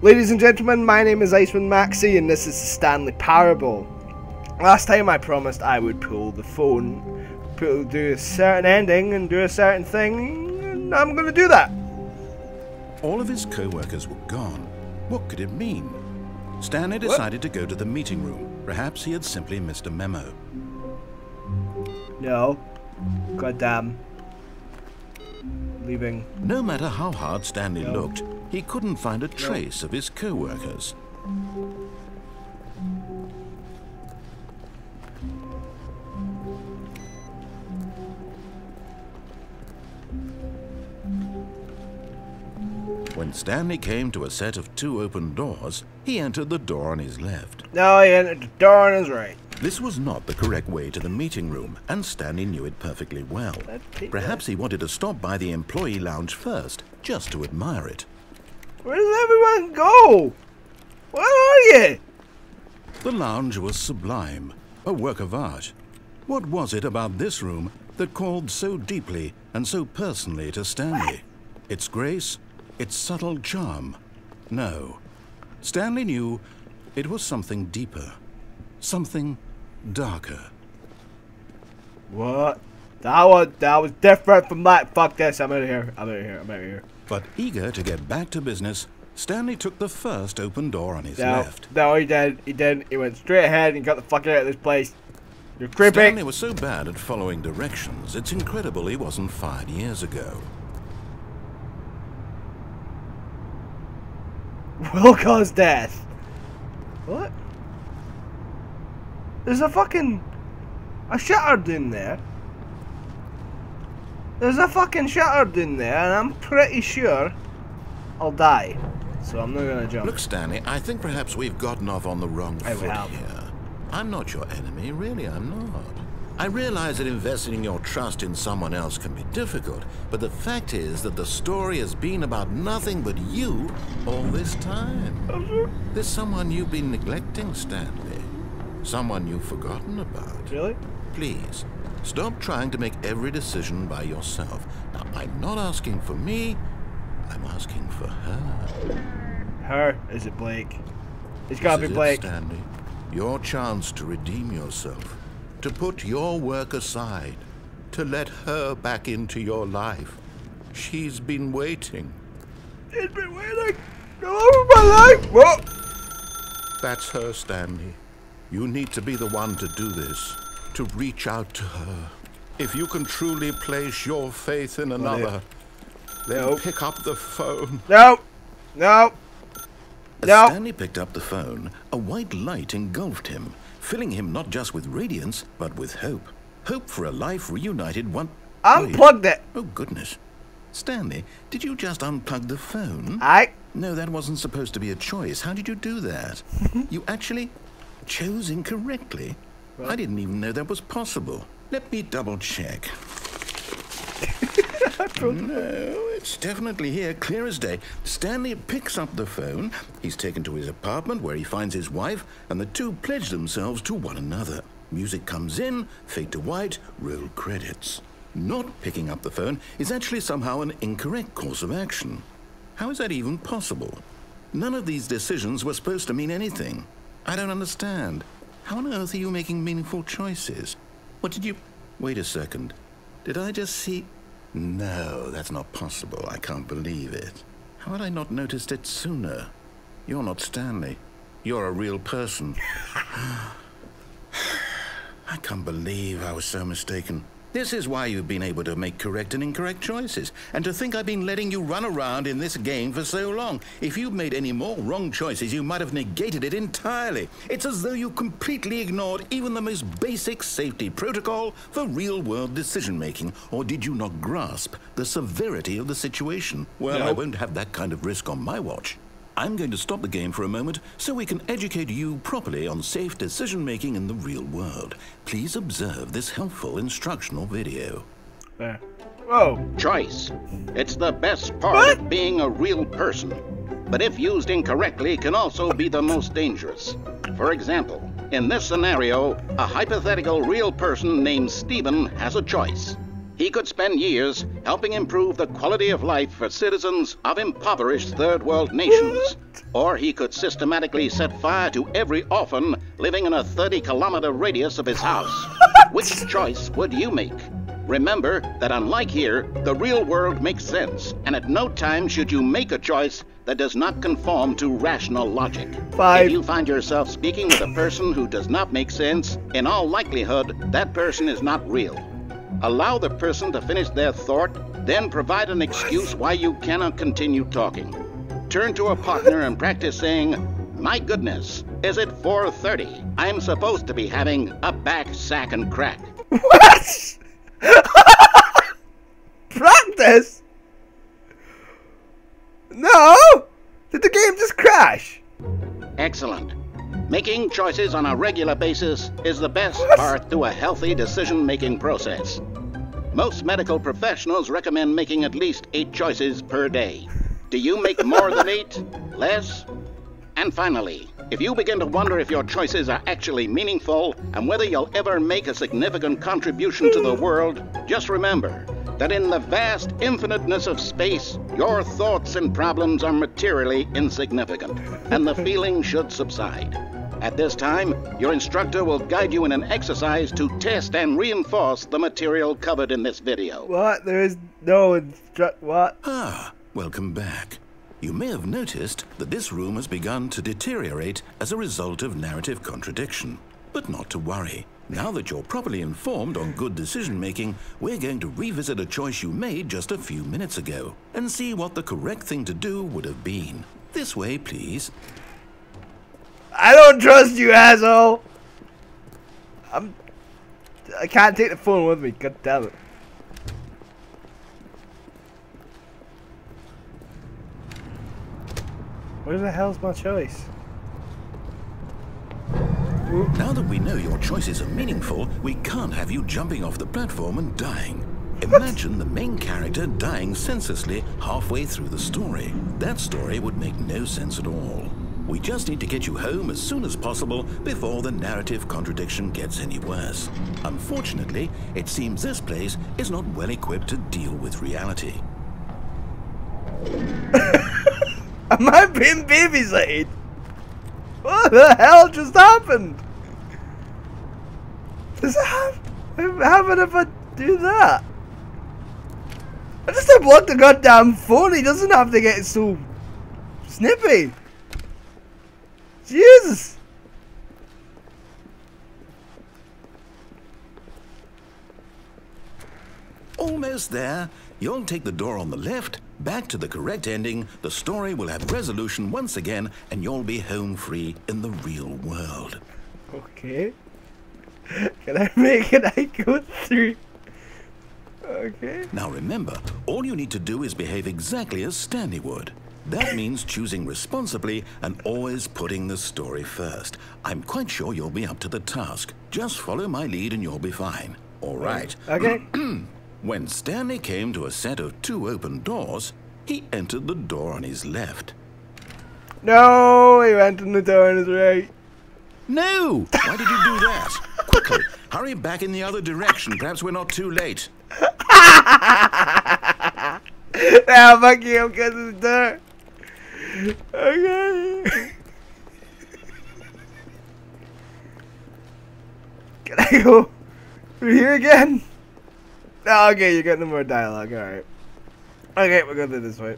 Ladies and gentlemen, my name is IcewindMaxie and this is the Stanley Parable. Last time I promised I would pull the phone, do a certain ending and do a certain thing, and I'm gonna do that. All of his co-workers were gone. What could it mean? Stanley decided to go to the meeting room. Perhaps he had simply missed a memo. No. Goddamn. Leaving. No matter how hard Stanley looked, he couldn't find a trace of his co-workers. When Stanley came to a set of 2 open doors, he entered the door on his left. No, he entered the door on his right. This was not the correct way to the meeting room, and Stanley knew it perfectly well. Perhaps he wanted to stop by the employee lounge first, just to admire it. Where does everyone go? Where are you? The lounge was sublime, a work of art. What was it about this room that called so deeply and so personally to Stanley? Its grace? Its subtle charm? No. Stanley knew it was something deeper. Something darker. What? That was different from that. Fuck this. I'm out of here. I'm out of here. I'm out of here. But eager to get back to business, Stanley took the first open door on his left. No, he did. He didn't. He went straight ahead and got the fuck out of this place. You're creepy. Stanley was so bad at following directions, it's incredible he wasn't fired years ago. Will cause death. What? There's a fucking... a shutter in there. There's a fucking shutter in there, and I'm pretty sure I'll die. So I'm not gonna jump. Look, Stanley, I think perhaps we've gotten off on the wrong foot here. I'm not your enemy, really, I'm not. I realize that investing your trust in someone else can be difficult, but the fact is that the story has been about nothing but you all this time. There's someone you've been neglecting, Stanley. Someone you've forgotten about. Really? Please, stop trying to make every decision by yourself. Now, I'm not asking for me, I'm asking for her. Her? Is it Blake? It's gotta be Blake. Stanley, your chance to redeem yourself. To put your work aside, to let her back into your life. She's been waiting. She's been waiting all over my life. What? That's her, Stanley. You need to be the one to do this, to reach out to her. If you can truly place your faith in another, then pick up the phone. No, no, As no. Stanley picked up the phone, a white light engulfed him, filling him not just with radiance, but with hope. Hope for a life reunited one... Unplugged it. Oh, goodness. Stanley, did you just unplug the phone? No, that wasn't supposed to be a choice. How did you do that? You actually chose incorrectly? I didn't even know that was possible. Let me double check. No, it's definitely here, clear as day. Stanley picks up the phone. He's taken to his apartment where he finds his wife, and the two pledge themselves to one another. Music comes in, fade to white, roll credits. Not picking up the phone is actually somehow an incorrect course of action. How is that even possible? None of these decisions were supposed to mean anything. I don't understand. How on earth are you making meaningful choices? What did you... Wait a second. Did I just see... No, that's not possible. I can't believe it. How had I not noticed it sooner? You're not Stanley. You're a real person. I can't believe I was so mistaken. This is why you've been able to make correct and incorrect choices. And to think I've been letting you run around in this game for so long. If you'd made any more wrong choices, you might have negated it entirely. It's as though you completely ignored even the most basic safety protocol for real-world decision-making. Or did you not grasp the severity of the situation? Well, I won't have that kind of risk on my watch. I'm going to stop the game for a moment so we can educate you properly on safe decision-making in the real world. Please observe this helpful instructional video. Whoa. Choice. It's the best part of being a real person. But if used incorrectly, can also be the most dangerous. For example, in this scenario, a hypothetical real person named Stephen has a choice. He could spend years helping improve the quality of life for citizens of impoverished third world nations. Or he could systematically set fire to every orphan living in a 30-kilometer radius of his house. Which choice would you make? Remember that unlike here, the real world makes sense, and at no time should you make a choice that does not conform to rational logic. 5. If you find yourself speaking with a person who does not make sense, in all likelihood, that person is not real. Allow the person to finish their thought, then provide an excuse why you cannot continue talking. Turn to a partner and practice saying, "My goodness, is it 4:30? I'm supposed to be having a back, sack, and crack." What? Practice? No! Did the game just crash? Excellent. Making choices on a regular basis is the best part to a healthy decision-making process. Most medical professionals recommend making at least 8 choices per day. Do you make more than 8? Less? And finally, if you begin to wonder if your choices are actually meaningful and whether you'll ever make a significant contribution to the world, just remember that in the vast infiniteness of space, your thoughts and problems are materially insignificant, and the feeling should subside. At this time, your instructor will guide you in an exercise to test and reinforce the material covered in this video. What? There is no what? Ah, welcome back. You may have noticed that this room has begun to deteriorate as a result of narrative contradiction. But not to worry. Now that you're properly informed on good decision-making, we're going to revisit a choice you made just a few minutes ago and see what the correct thing to do would have been. This way, please. I don't trust you, asshole! I can't take the phone with me, god damn it. Where the hell's my choice? Now that we know your choices are meaningful, we can't have you jumping off the platform and dying. Imagine the main character dying senselessly halfway through the story. That story would make no sense at all. We just need to get you home as soon as possible before the narrative contradiction gets any worse. Unfortunately, it seems this place is not well equipped to deal with reality. Am I being babysitted? What the hell just happened? Does it happen if I do that? I just unblocked the goddamn phone. He doesn't have to get so snippy. Jesus. Almost there. You'll take the door on the left, back to the correct ending, the story will have resolution once again, and you'll be home free in the real world. Okay. Can I go through? Okay. Now remember, all you need to do is behave exactly as Stanley would. That means choosing responsibly and always putting the story first. I'm quite sure you'll be up to the task. Just follow my lead and you'll be fine. All right. Okay. When Stanley came to a set of 2 open doors, he entered the door on his left. No, he went in the door on his right. No! Why did you do that? Quickly, hurry back in the other direction. Perhaps we're not too late. Now, fuck you, I'm getting the door. Okay. Can I go through here again? Oh, okay, you got no more dialogue, alright. Okay, we're going to do this way.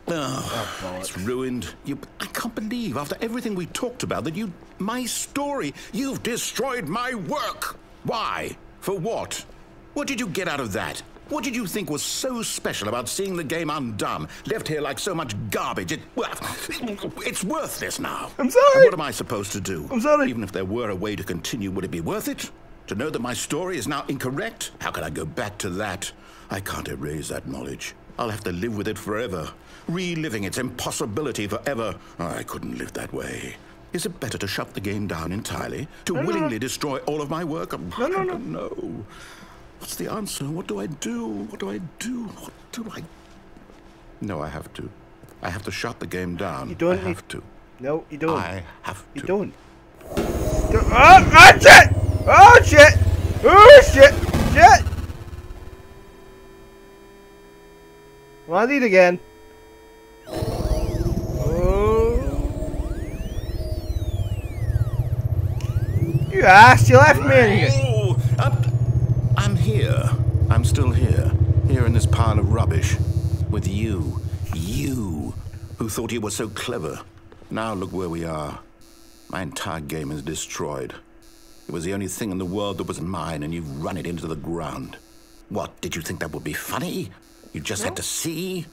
Oh, it's ruined. I can't believe, after everything we talked about, that my story, you've destroyed my work. Why? For what? What did you get out of that? What did you think was so special about seeing the game undone, left here like so much garbage? It's worthless now. I'm sorry. And what am I supposed to do? I'm sorry. Even if there were a way to continue, would it be worth it? To know that my story is now incorrect? How can I go back to that? I can't erase that knowledge. I'll have to live with it forever, reliving its impossibility forever. I couldn't live that way. Is it better to shut the game down entirely? To willingly destroy all of my work? No. What's the answer? What do I do? What do I do? What do I... No, I have to. I have to shut the game down. You don't I have to. No, you don't. I have to. You don't. Oh, shit! Oh, shit! Oh, shit! Shit! Well, I need again. Oh. You asked, you left me in here. Oh, I'm here. I'm still here. Here in this pile of rubbish. With you. You, who thought you were so clever. Now look where we are. My entire game is destroyed. It was the only thing in the world that was mine, and you've run it into the ground. What, did you think that would be funny? You just had to see?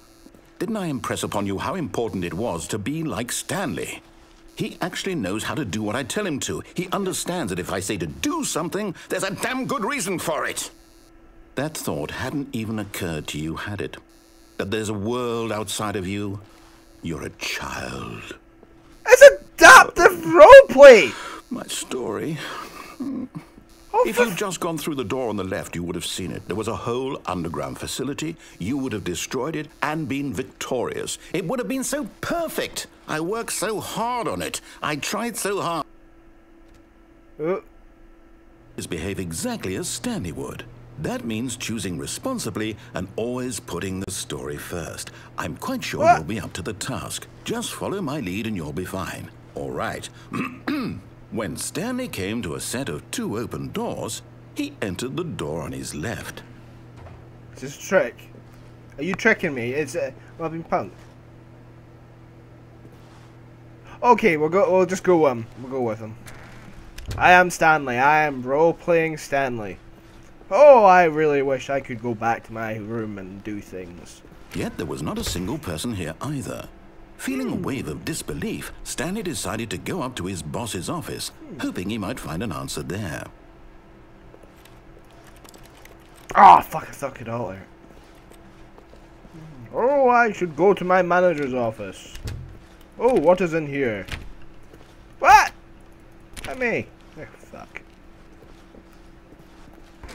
Didn't I impress upon you how important it was to be like Stanley? He actually knows how to do what I tell him to. He understands that if I say to do something, there's a damn good reason for it. That thought hadn't even occurred to you, had it? That there's a world outside of you? You're a child. It's adaptive roleplay! My story. Oh, If you'd just gone through the door on the left, you would have seen it. There was a whole underground facility. You would have destroyed it and been victorious. It would have been so perfect. I worked so hard on it. I tried so hard. Behave exactly as Stanley would. That means choosing responsibly and always putting the story first. I'm quite sure you'll be up to the task. Just follow my lead and you'll be fine. All right. When Stanley came to a set of 2 open doors, he entered the door on his left. Is this a trick? Are you tricking me? It's Robin Punk. Okay, we'll just go we'll go with him. I am Stanley. I am role-playing Stanley. Oh, I really wish I could go back to my room and do things. Yet there was not a single person here either. Feeling a wave of disbelief, Stanley decided to go up to his boss's office, hoping he might find an answer there. Ah, fuck, I suck it all there. Oh, I should go to my manager's office. Oh, what is in here? What? Not me. Oh, fuck.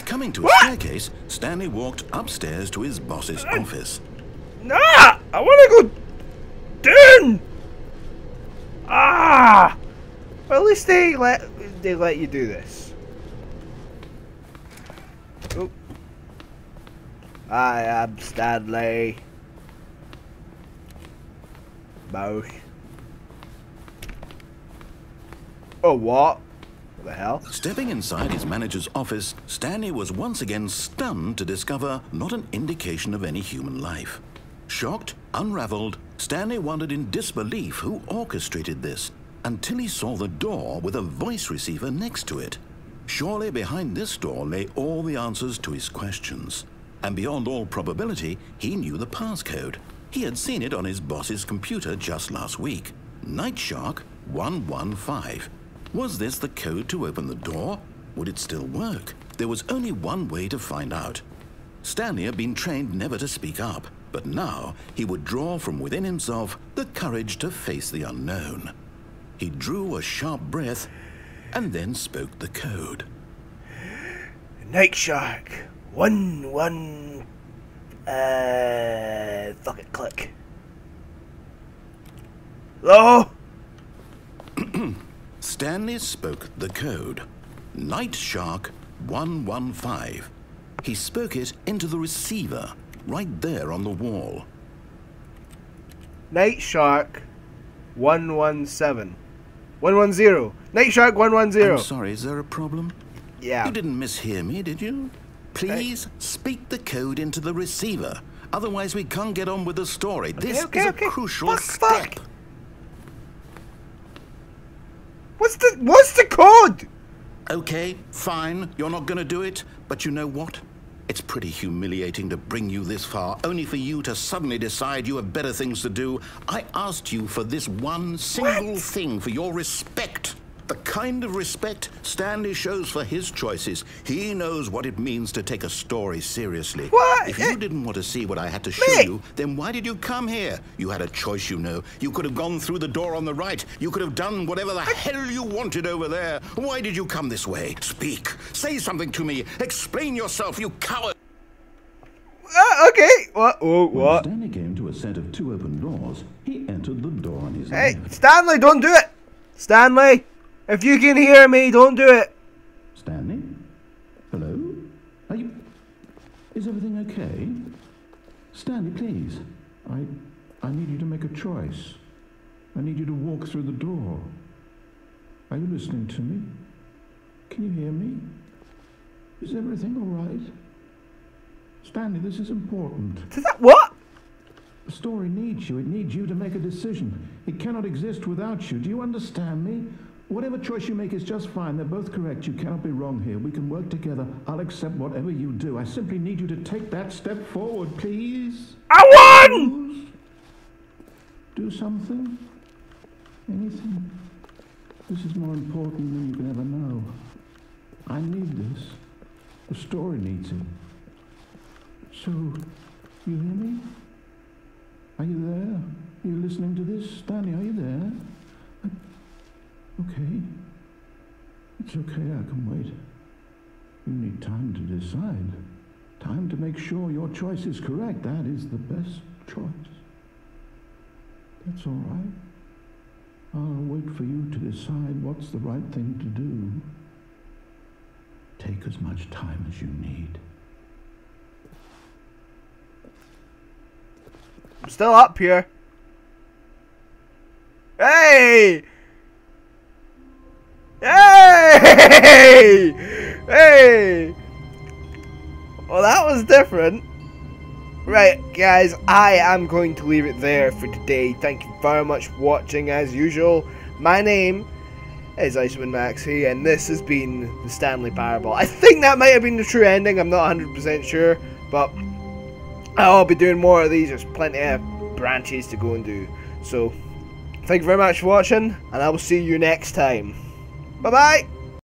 Coming to a staircase, Stanley walked upstairs to his boss's office. Nah! I want to go down! Ah! Well, at least they let you do this. Oh. I am Stanley. Bosh. Oh, what? What the hell? Stepping inside his manager's office, Stanley was once again stunned to discover not an indication of any human life. Shocked, unraveled, Stanley wondered in disbelief who orchestrated this, until he saw the door with a voice receiver next to it. Surely behind this door lay all the answers to his questions. And beyond all probability, he knew the passcode. He had seen it on his boss's computer just last week. Nightshark 115. Was this the code to open the door? Would it still work? There was only one way to find out. Stanley had been trained never to speak up, but now he would draw from within himself the courage to face the unknown. He drew a sharp breath and then spoke the code. Nightshark 11 fuck it, click. Hello? Stanley spoke the code. Nightshark 115. He spoke it into the receiver, right there on the wall. Nightshark 117. 110. Nightshark 110. I'm sorry, is there a problem? Yeah. You didn't mishear me, did you? Please speak the code into the receiver. Otherwise we can't get on with the story. This is a crucial step. What's the code? Okay, fine. You're not going to do it. But you know what? It's pretty humiliating to bring you this far, only for you to suddenly decide you have better things to do. I asked you for this one single thing, for your respect. The kind of respect Stanley shows for his choices. He knows what it means to take a story seriously. What? If you didn't want to see what I had to show you, then why did you come here? You had a choice, you know. You could have gone through the door on the right. You could have done whatever the hell you wanted over there. Why did you come this way? Speak. Say something to me. Explain yourself, you coward. Okay. What? Oh, what? When Stanley came to a set of 2 open doors, he entered the door on his Hey, left. Stanley, don't do it. Stanley, if you can hear me, don't do it. Stanley? Hello? Are you... Is everything okay? Stanley, please. I need you to make a choice. I need you to walk through the door. Are you listening to me? Can you hear me? Is everything all right? Stanley, this is important. What? The story needs you. It needs you to make a decision. It cannot exist without you. Do you understand me? Whatever choice you make is just fine. They're both correct. You cannot be wrong here. We can work together. I'll accept whatever you do. I simply need you to take that step forward, please. I won! Do something. Anything. This is more important than you can ever know. I need this. The story needs it. So, you hear me? Are you there? Are you listening to this? Stanley, are you there? Okay. It's okay, I can wait. You need time to decide. Time to make sure your choice is correct. That is the best choice. That's all right. I'll wait for you to decide what's the right thing to do. Take as much time as you need. I'm still up here. Hey! Hey! Hey! Well, that was different. Right, guys, I am going to leave it there for today. Thank you very much for watching, as usual. My name is IcewindMaxie, and this has been the Stanley Parable. I think that might have been the true ending. I'm not 100% sure, but I'll be doing more of these. There's plenty of branches to go and do. So, thank you very much for watching, and I will see you next time. Bye-bye!